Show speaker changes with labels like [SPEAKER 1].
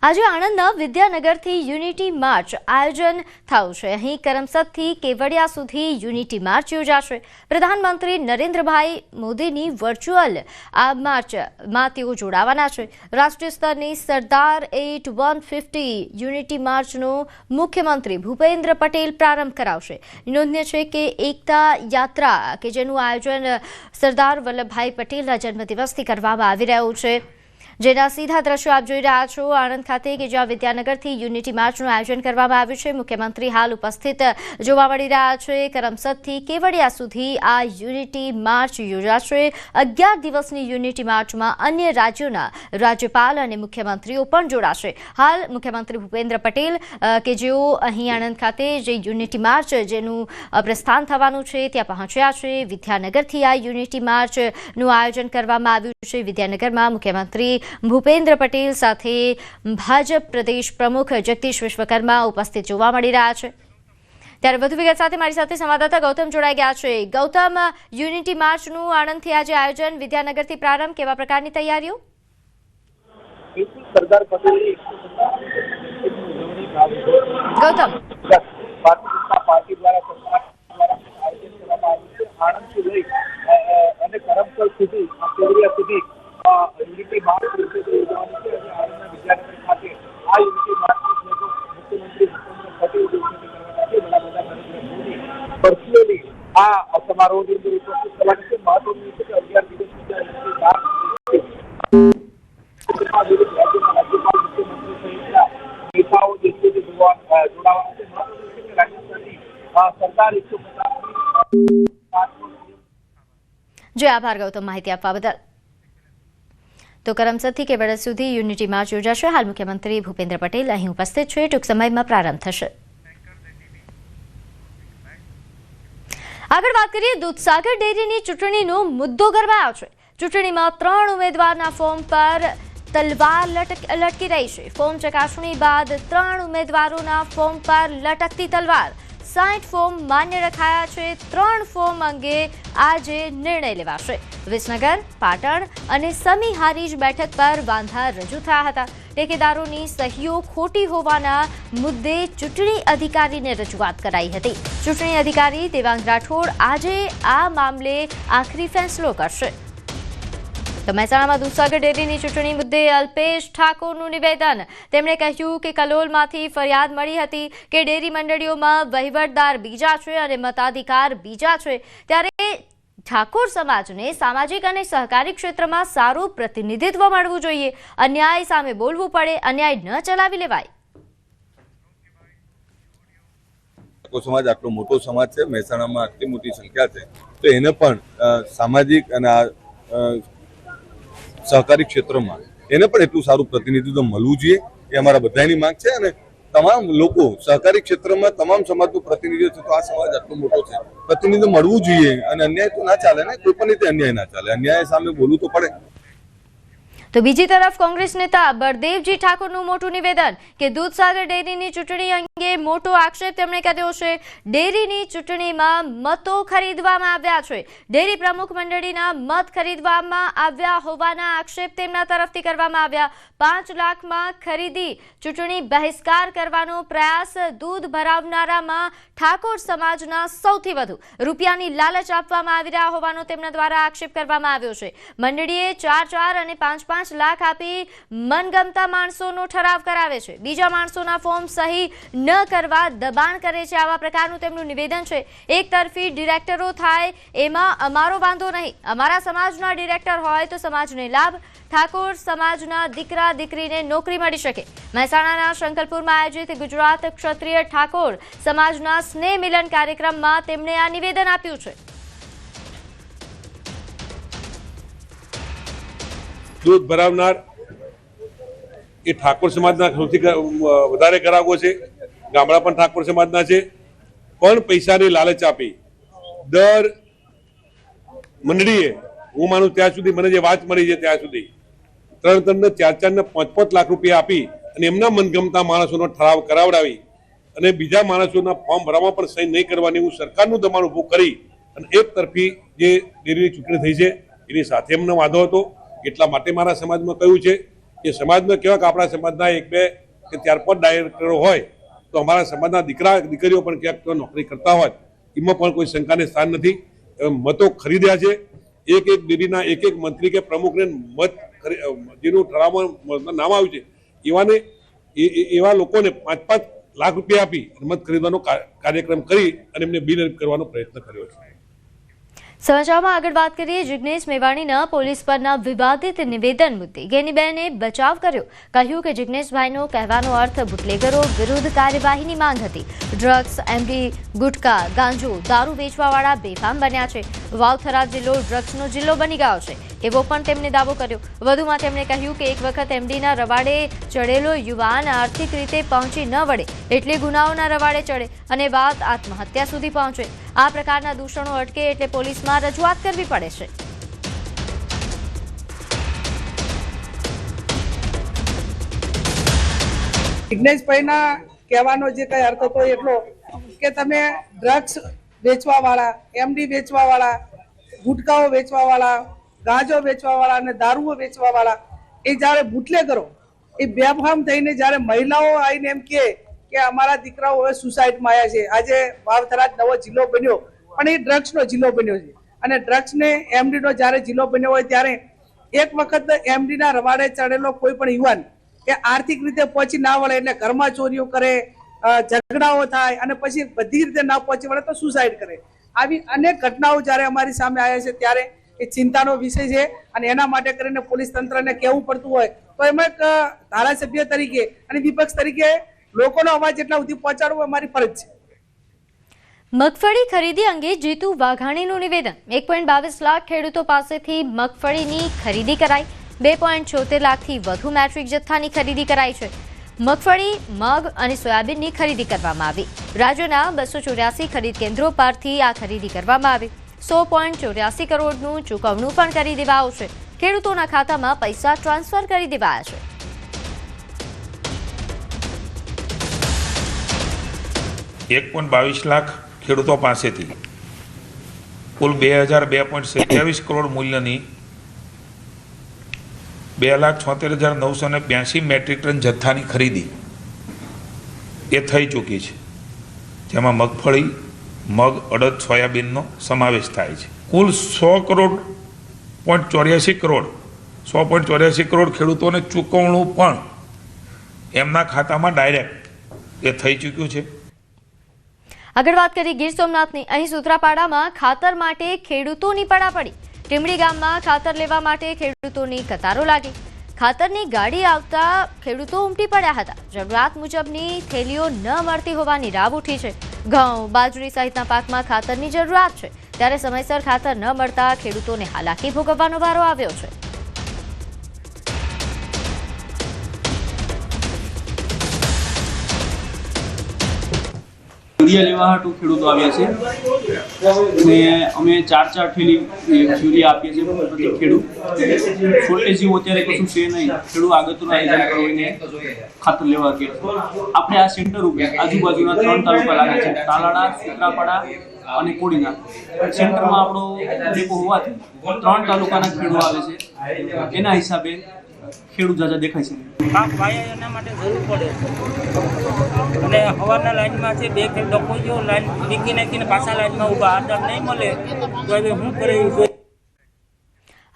[SPEAKER 1] આજે આણંદના વિદ્યાનગરથી unity March આયોજન થયું છે। અહીં કરમસદથી કેવડિયા સુધી યુનિટી માર્ચ યોજાશે। પ્રધાનમંત્રી નરેન્દ્રભાઈ મોદીની વર્ચ્યુઅલ આ માર્ચમાં તેઓ જોડાવાના છે। રાષ્ટ્રીય સ્તરની સરદાર 8150 યુનિટી માર્ચનો મુખ્યમંત્રી ભૂપેન્દ્ર પટેલ પ્રારંભ કરાવશે। નોંધનીય છે કે એકતા યાત્રા કે જેનું આયોજન સરદાર વલ્લભભાઈ પટેલના જન્મદિવસથી કરવામાં આવી રહ્યું છે, જેના સીધા દ્રશ્યો આપ જોઈ રહ્યા છો આણંદ ખાતે કે જ્યાં વિદ્યાનગરથી યુનિટી માર્ચનું આયોજન કરવામાં આવ્યું છે। મુખ્યમંત્રી હાલ ઉપસ્થિત જોવા મળી રહ્યા છે। કરમસદથી કેવડિયા સુધી આ યુનિટી માર્ચ યોજાશે। 11 દિવસની યુનિટી માર્ચમાં અન્ય રાજ્યોના રાજ્યપાલ અને મુખ્યમંત્રીઓ પણ જોડાશે। હાલ મુખ્યમંત્રી ભૂપેન્દ્ર પટેલ કે જેઓ અહીં આણંદ ખાતે જે યુનિટી માર્ચ જેનું પ્રસ્થાન થવાનું છે ત્યાં પહોંચ્યા છે। વિદ્યાનગરથી આ યુનિટી માર્ચનું આયોજન કરવામાં આવ્યું છે। વિદ્યાનગરમાં મુખ્યમંત્રી ભૂપેન્દ્ર પટેલ સાથે ભાજપ પ્રદેશ પ્રમુખ જગદીશ વિશ્વકર્મા ઉપસ્થિત જોવા મળી રહ્યા છે। ત્યારે વધુ વિગત સાથે મારી સાથે સંવાદદાતા ગૌતમ જોડાઈ ગયા છે। ગૌતમ, યુનિટી માર્ચનું આણંદથી આજે આયોજન, વિદ્યાનગરથી પ્રારંભ, કેવા પ્રકારની તૈયારીઓ?
[SPEAKER 2] સરદાર પટેલની
[SPEAKER 1] ગૌતમ,
[SPEAKER 2] ભારતીય જનતા પાર્ટી દ્વારા આયોજન કરવામાં આવ્યું છે। આણંદથી લઈ અને કરમસદ સુધી કેવડિયા સુધી યુનિટી માર્ચ યોજવાની છે અને આણંદના વિદ્યાનગર ખાતે આ યુનિટી માર્ચની મુખ્યમંત્રી ભૂપેન્દ્ર પટેલ વર્ચ્યુઅલી આ સમારોહની અંદર ઉપસ્થિત થવાની છે। મહત્વનું છે કે 11 દિવસ સુધી યુનિટી માર્ચ રાજ્યપાલ મુખ્યમંત્રી સહિતના નેતાઓ જે છે તે જોડાવાના છે। મહત્વનું છે કે રાજસ્થાનની સરદાર 150
[SPEAKER 1] જે આભાર ગૌતમ માહિતી આપવા બદલ। તો કરમસદથી કેવડિયા સુધી યુનિટી માર્ચ યોજાશે। હાલ મુખ્યમંત્રી ભૂપેન્દ્ર પટેલ અહીં ઉપસ્થિત છે। ટૂંક સમયમાં પ્રારંભ થશે। આગળ વાત કરીએ, દૂધસાગર ડેરીની ચૂંટણીનો મુદ્દો ગરમાયો છે। ચૂંટણીમાં 3 ઉમેદવારના ફોર્મ પર તલવાર લટકી રહી છે। ફોર્મ ચકાસણી બાદ 3 ઉમેદવારોના ફોર્મ પર લટકતી તલવાર। 60 ફોર્મ માન્ય રખાયા છે। 3 ફોર્મ અંગે આજે નિર્ણય લેવાશે। વિસનગર, પાટણ અને સમી હારીજ બેઠક પર વાંધા રજૂ થયા હતા। ટેકેદારોની સહીઓ ખોટી હોવાના મુદ્દે ચૂંટણી અધિકારીને રજૂઆત કરાઈ હતી। ચૂંટણી અધિકારી દેવાંગ રાઠોડ આજે આ મામલે આખરી ફેંસલો કરશે। તો મહેસાણામાં દૂધસાગર ડેરીની ચૂંટણી મુદ્દે અલ્પેશ ઠાકોરનું નિવેદન। તેમણે કહ્યું કે કલોલમાંથી ફરિયાદ મળી હતી કે ડેરી મંડળીઓમાં વહીવટદાર બીજા છે અને મતાધિકાર બીજા છે, ત્યારે ઠાકોર સમાજને સામાજિક અને સહકારી ક્ષેત્રમાં સારું પ્રતિનિધિત્વ મળવું જોઈએ। અન્યાય સામે બોલવું પડે, અન્યાય ન ચલાવી લેવાય।
[SPEAKER 3] ઠાકોર સમાજ આટલો મોટો સમાજ છે, મહેસાણામાં આટલી મોટી સંખ્યા છે, તો એને પણ સામાજિક અને સહકારી ક્ષેત્રમાં એને પણ એટલું સારું પ્રતિનિધિત્વ મળવું જોઈએ, એ અમારા બધાની માંગ છે। અને તમામ લોકો સહકારી ક્ષેત્રમાં તમામ સમાજનું પ્રતિનિધિત્વ છે, તો આ સમાજ આટલો મોટો છે, પ્રતિનિધિત્વ મળવું જોઈએ। અને અન્યાય તો ના ચાલે ને, કોઈ પણ રીતે અન્યાય ના ચાલે, અન્યાય સામે બોલવું તો પડે।
[SPEAKER 1] તો બીજી તરફ કોંગ્રેસ નેતા બળદેવજી ઠાકોરનું મોટું નિવેદન કે દૂધસાગર ડેરીની ચૂંટણી અંગે મોટો આક્ષેપ તેમણે કર્યો છે। ડેરીની ચૂંટણીમાં મતો ખરીદવામાં આવ્યા છે। ડેરી પ્રમુખ મંડળીના મત ખરીદવામાં આવ્યા હોવાના આક્ષેપ તેમના તરફથી કરવામાં આવ્યા। 5 લાખમાં ખરીદી ચૂંટણી બહિષ્કાર કરવાનો પ્રયાસ। દૂધ ભરાવનારામાં ઠાકોર સમાજના સૌથી વધુ રૂપિયાની લાલચ આપવામાં આવી રહ્યા હોવાનો તેમના દ્વારા આક્ષેપ કરવામાં આવ્યો છે। મંડળીએ 4 અને 5 લાખ આપી મનગમતા માણસોનો ઠરાવ કરાવે છે। બીજા માણસોના ફોર્મ સહી ન કરવા દબાણ કરે છે, આવા પ્રકારનું તેમનું નિવેદન છે। એક તરફી ડિરેક્ટરો થાય એમાં અમારો વાંધો નહીં, અમારા સમાજના ડિરેક્ટર હોય તો સમાજને લાભ। ઠાકોર સમાજના દીકરા દીકરીને નોકરી મળી શકે। મહેસાણાના શંકલપુરમાં આયોજિત ગુજરાત ક્ષત્રિય ઠાકોર સમાજના સ્નેહ મિલન કાર્યક્રમમાં તેમણે આ નિવેદન આપ્યું છે।
[SPEAKER 4] દૂધ ભરાવનાર એ ઠાકોર સમાજના સૌથી વધારે ગ્રાહકો છે। ગામડા પણ ઠાકોર સમાજના છે, પણ પૈસાની લાલચ આપી દર મંડળીએ, હું માનું ત્યાં સુધી, મને જે વાત મળી છે ત્યાં સુધી 3 ને 4 ને 5 લાખ રૂપિયા આપી અને એમના મનગમતા માણસોનો ઠરાવ કરાવડાવી અને બીજા માણસોના ફોર્મ ભરવામાં પણ સહી નહીં કરવાની હું સરકારનું દબાણ ઊભું કરી અને એક તરફી જે ડેરીની ચૂંટણી થઈ છે એની સાથે એમનો વાંધો હતો। એટલા માટે મારા સમાજમાં કહ્યું છે એ સમાજમાં કેવા કે આપણા સમાજના 1 2 કે 4 5 ડાયરેક્ટરો હોય તો અમારા સમાજના દીકરા દીકરીઓ પણ ક્યાંક તો નોકરી કરતા હોય, એમાં પણ કોઈ શંકાને સ્થાન નથી. મતો ખરીદ્યા છે. એક ડેરીના એક મંત્રી કે પ્રમુખને મત જેનું ઠરાવમાં નામ આવ્યું છે એવા લોકોને 5-5 લાખ રૂપિયા આપી મત ખરીદવાનો કાર્યક્રમ કરી અને એમને બિનહરીફ કરવાનો પ્રયત્ન કર્યો છે.
[SPEAKER 1] સમાચારમાં આગળ વાત કરીએ. જિગ્નેશ મેવાણીના પોલીસ પરના વિવાદિત નિવેદન મુદ્દે ગેનીબેને બચાવ કર્યો. કહ્યું કે જિગ્નેશભાઈનો કહેવાનો અર્થ બુટલેગરો વિરુદ્ધ કાર્યવાહીની માંગ હતી. ડ્રગ્સ, એમડી, ગુટકા, ગાંજો, દારૂ વેચવાવાળા બેફામ બન્યા છે. વાવથરા જિલ્લો ડ્રગ્સનો જિલ્લો બની ગયો છે એવો પણ તેમણે દાવો કર્યો. વધુમાં તેમણે કહ્યું કે એક વખત એમડીના રવાડે ચડેલો યુવાન આર્થિક રીતે પહોંચી ન વળે એટલે ગુનાઓના રવાડે ચડે અને વાત આત્મહત્યા સુધી પહોંચે. આ પ્રકારના દૂષણો અટકે એટલે પોલીસમાં રજૂઆત કરવી પડે છે.
[SPEAKER 5] જિગ્નેશભાઈના કહેવાનો જે કઈ અર્થ હતો એટલો કે તમે ડ્રગ્સ વેચવાવાળા, એમડી વેચવાવાળા, ગુટકાઓ વેચવાવાળા, ગાંજો વેચવાવાળા અને દારૂઓ વેચવાવાળા એ જ્યારે બુટલેગરો એ બેફામ થઈને જ્યારે મહિલાઓ આવીને એમ કે અમારા દીકરાઓ હવે સુસાઇડમાં આવ્યા છે. આજે વાવથરા નવો જિલ્લો બન્યો પણ એ ડ્રગ્સનો જિલ્લો બન્યો છે અને ડ્રગ્સને એમડીનો જ્યારે જિલ્લો બન્યો હોય ત્યારે એક વખત એમડીના રવાડે ચડેલો કોઈ પણ યુવાન કે આર્થિક રીતે પહોંચી ના વળે એટલે ઘરમાં ચોરીઓ કરે, ઝઘડાઓ થાય અને પછી બધી રીતે ના પહોંચી વળે તો સુસાઇડ કરે. આવી અનેક ઘટનાઓ જ્યારે અમારી સામે આવ્યા છે ત્યારે એ ચિંતાનો વિષય છે અને એના માટે કરીને પોલીસ તંત્રને કહેવું પડતું હોય તો એમાં એક ધારાસભ્ય તરીકે અને વિપક્ષ તરીકે લોકોનો અવાજ એટલા સુધી પહોંચાડવો અમારી ફરજ છે.
[SPEAKER 1] મગફળી ખરીદી અંગે જીતુ વાઘાણીનું નિવેદન. 1.22 લાખ ખેડૂતો પાસેથી મગફળીની ખરીદી કરાઈ. 2.76 લાખથી વધુ મેટ્રિક જથ્થાની ખરીદી કરાઈ છે. મગફળી, મગ અને સોયાબીનની ખરીદી કરવામાં આવી. રાજ્યના 284 ખરીદ કેન્દ્રો પરથી આ ખરીદી કરવામાં આવી. 100.84 કરોડનું ચૂકવણું પણ કરી દેવાયું છે. ખેડૂતોના ખાતામાં પૈસા ટ્રાન્સફર કરી દેવાયા છે.
[SPEAKER 6] $1.22 લાખ ખેડૂતો પાસેથી કુલ 2,002.27 કરોડ મૂલ્યની 2,76,982 મેટ્રિક ટન જથ્થાની ખરીદી એ થઈ ચૂકી છે. જેમાં મગફળી, મગ, અડદ, સોયાબીનનો સમાવેશ થાય છે. કુલ 100.84 કરોડ ખેડૂતોને ચૂકવણું પણ એમના ખાતામાં ડાયરેક્ટ એ થઈ ચૂક્યું છે.
[SPEAKER 1] આગળ વાત કરી ગીર સોમનાથની. અહીં સૂત્રાપાડામાં ખાતર માટે ખેડૂતોની પડાપડી. ટીમડી ગામમાં ખાતર લેવા માટે ખેડૂતોની કતારો લાગી. ખાતરની ગાડી આવતા ખેડૂતો ઉમટી પડ્યા હતા. જરૂરિયાત મુજબની થેલીઓ ન મળતી હોવાની રાવ ઉઠી છે. ઘઉં, બાજરી સહિતના પાકમાં ખાતરની જરૂરિયાત છે ત્યારે સમયસર ખાતર ન મળતા ખેડૂતોને હાલાકી ભોગવવાનો વારો આવ્યો છે.
[SPEAKER 7] યુરિયા લેવા હાટુ ખેડૂતો આવ્યા છે અને અમે 4 ઠેલી યુરિયા આપીએ છીએ પ્રતિ ખેડૂત. શોર્ટેજ જેવું અત્યારે કશું છે નહીં. ખેડૂત આગળનું આયોજન કરીને ખાતર લેવા ગયા. આપણે આ સેન્ટર ઉપર આજુબાજુના 3 તાલુકા લાગે છે, તાલાળા, સૂત્રાપાડા અને કોડીનાર. સેન્ટરમાં આપણો ડેપો હોવાથી 3 તાલુકાના ખેડૂતો આવે છે. એના હિસાબે ખેડૂત જાજા દેખાય છે.
[SPEAKER 8] આ પાયા એના માટે જરૂર પડે અને સવારના લાઈનમાં છે 2 ખેડૂત ડકો જો લાઈન નીકળી નાખીને પાછા લાઈનમાં ઊભા આદર નહીં મળે તો હવે શું કરે